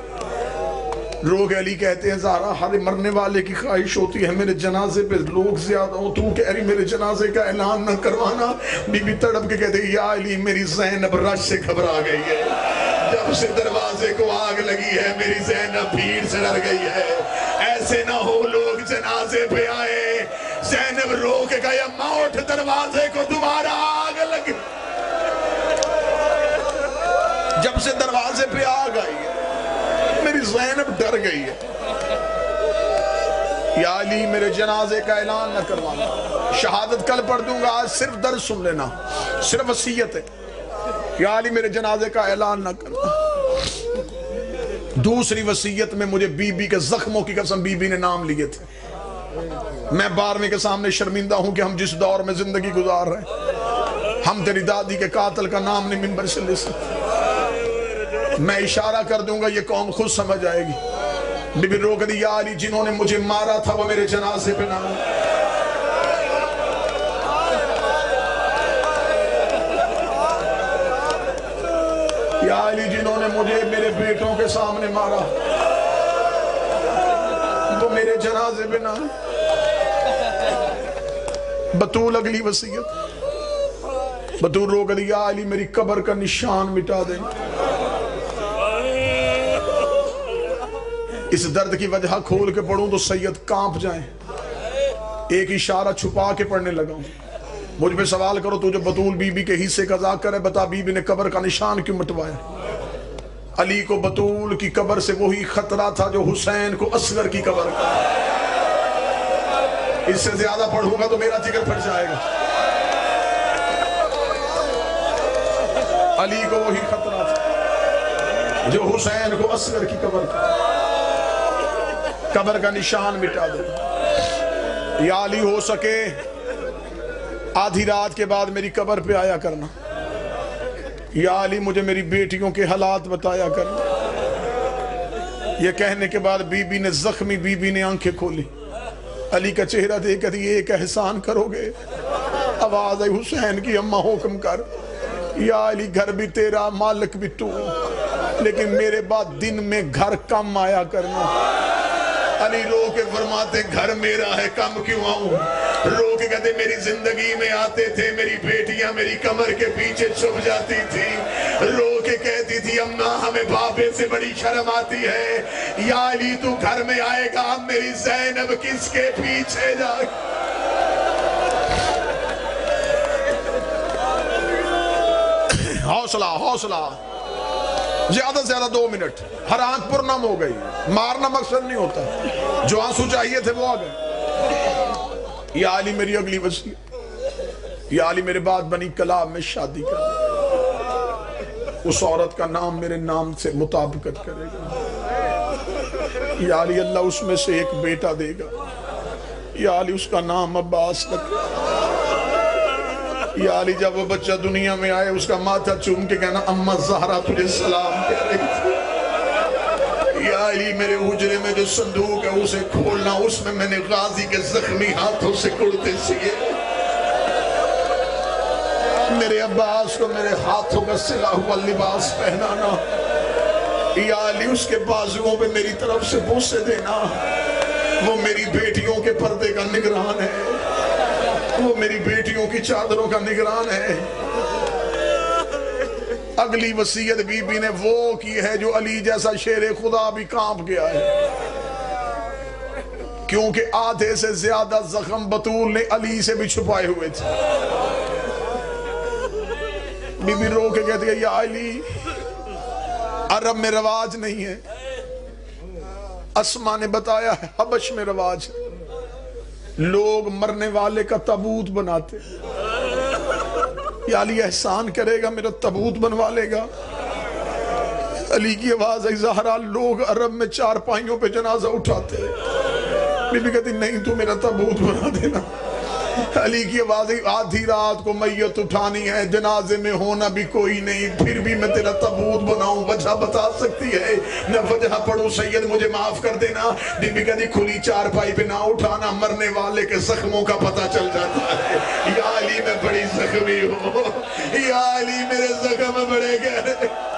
A: लोग अली कहते हैं ज़ारा हर मरने वाले की ख्वाहिश होती है मेरे जनाजे पे लोग ज्यादा हो, तू कह रही मेरे जनाजे का ऐलान न करवाना। बीबी तड़प के कहते या अली मेरी ज़ैनब रश से घबरा गई है, जब से दरवाजे को आग लगी है मेरी ज़ैनब भीड़ से डर गई है। ऐसे ना हो लोग जनाजे पे आए। ज़ैनब रो के गया मौत दरवाजे को दोबारा आग लगी। जब से दरवाजे पे आग आई है मेरी ज़ैनब डर गई है। या अली मेरे जनाजे का ऐलान न करवाना। शहादत कल पढ़ दूंगा, आज सिर्फ दर्द सुन लेना, सिर्फ वसीयत है। या अली मेरे जनाजे का ऐलान न करना। दूसरी वसीयत में मुझे बीबी के जख्मों की कसम, बीबी ने नाम लिए थे। मैं 12वें के सामने शर्मिंदा हूं कि हम जिस दौर में जिंदगी गुजार रहे हैं, हम तेरी दादी के कातिल का नाम नहीं मिंबर से ले सकते। मैं इशारा कर दूंगा ये कौम खुद समझ आएगी। बीबी रोक दी या अली जिन्होंने मुझे मारा था वो मेरे जनाजे पे ना। या अली जिन्होंने मुझे मेरे बेटों के सामने मारा तो मेरे जनाजे पे ना। बतूल अगली वसीयत, बतूल रोक दी या अली मेरी कब्र का निशान मिटा देना। इस दर्द की वजह खोल के पढ़ूं तो सैयद कांप जाए। एक इशारा छुपा के पढ़ने लगा हूं। मुझ पे सवाल करो तू जो बतूल बीबी के हिस्से का जाकर है, बता बीबी ने कब्र का निशान क्यों मिटवाया? अली को बतूल की कब्र से वही खतरा था जो हुसैन को असगर की कब्र का। इससे ज्यादा पढ़ूंगा तो मेरा जिगर फट जाएगा। अली को वही खतरा था जो हुसैन को असगर की कब्र का। कब्र का निशान मिटा दो। या अली हो सके आधी रात के बाद मेरी कब्र पे आया करना। या अली मुझे मेरी बेटियों के हालात बताया करना। यह कहने के बाद बीबी ने जख्मी बीबी ने आंखें खोली। अली का चेहरा देख कर ये एक एहसान करोगे? आवाज आई हुसैन की अम्मा हुक्म कर। या अली घर भी तेरा मालिक भी तू, लेकिन मेरे बाद दिन में घर कम आया करना। अली रो के फरमाते घर मेरा है कम क्यों आऊं? रो के कहते मेरी जिंदगी में आते थे मेरी बेटियां मेरी कमर के पीछे छुप जाती थी। रो के कहती थी अम्मा हमें बाबे से बड़ी शर्म आती है। या अली तू घर में आएगा मेरी ज़ैनब किसके पीछे जा। हौसला हौसला, ज्यादा से ज्यादा 2 मिनट। हर आंख पुरनम हो गई। मारना मकसद नहीं होता, जो आंसू चाहिए थे वो आ गए। या अली मेरी अगली वसीयत, या अली मेरे बाद बनी कलाब में शादी कर। उस औरत का नाम मेरे नाम से मुताबिकत करेगा। या अली अल्लाह उसमें से एक बेटा देगा। या अली उसका नाम अब्बास रख। या अली जब वो बच्चा दुनिया में आए उसका माथा चूम के कहना अम्मा ज़हरा तुझे सलाम कह रही थी। या अली मेरे हुजरे में जो संदूक है उसे खोलना, उसमें मैंने गाजी के जख्मी हाथों से कुर्ते सिए। मेरे अब्बास को मेरे हाथों का सिला हुआ लिबास पहनाना। या अली उसके बाजुओं पे मेरी तरफ से बूसे देना। वो मेरी बेटियों के पर्दे का निगरान है, वो मेरी बेटियों की चादरों का निगरान है। अगली वसीयत बीबी ने वो की है जो अली जैसा शेर खुदा भी कांप गया है, क्योंकि आधे से ज्यादा जख्म बतूल ने अली से भी छुपाए हुए थे। बीबी रो के कहती है या अली अरब में रवाज नहीं है, अस्मा ने बताया है हबश में रवाज है। लोग मरने वाले का ताबूत बनाते। या अली एहसान करेगा मेरा ताबूत बनवा लेगा। अली की आवाज आई ज़हरा लोग अरब में चारपाइयों पे जनाजा उठाते। बीबी कहती नहीं तू मेरा ताबूत बना देना। अली की आवाज आई आधी रात को मैयत उठानी है, जनाजे में होना भी कोई नहीं, फिर भी मैं तेरा ताबूत बनाऊं, वजह बता सकती है? मैं वजह पढ़ूं सैयद मुझे माफ कर देना। बीबी कहती खुली चारपाई पे ना उठाना, मरने वाले के जख्मों का पता चल जाता है। या अली मैं बड़ी जख्मी हूँ, या अली मेरे जख्म बड़े गहरे।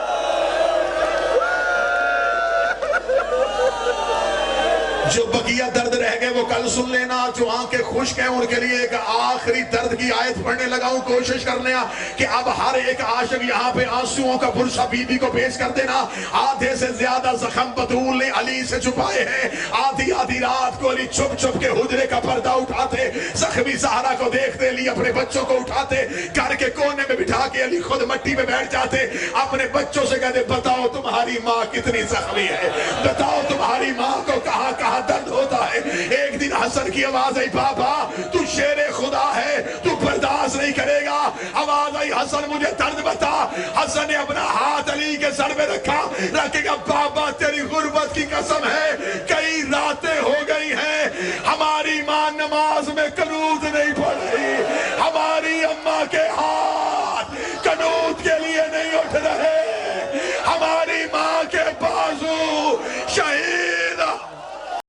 A: जो बकिया दर्द रह गए वो कल सुन लेना। जो आंखें खुश्क हैं उनके लिए एक आखिरी दर्द की आयत पढ़ने लगा हूं। कोशिश करने कि अब हर एक आशिक यहाँ पे आंसुओं का बुरसा बीबी को पेश कर देना। आधे से ज्यादा जख्म बतूल ने अली से छुपाए हैं। आधी आधी रात को अली छुप छुप के हुजरे का पर्दा उठाते, जख्मी ज़हरा को देखते, अली अपने बच्चों को उठाते, घर के कोने में बिठा के अली खुद मट्टी में बैठ जाते, अपने बच्चों से कहते बताओ तुम्हारी माँ कितनी जख्मी है, बताओ तुम्हारी माँ को कहाँ कहाँ दर्द होता है। एक दिन हसन की आवाज आई बाबा तू शेरे खुदा है, तू बर्दाश्त नहीं करेगा। आवाज आई हसन मुझे दर्द बता। हसन ने अपना हाथ अली के सर में रखा, रखेगा बाबा तेरी गुर्बत की कसम है कई रातें हो गई हैं हमारी माँ नमाज में कनूत नहीं पढ़ी।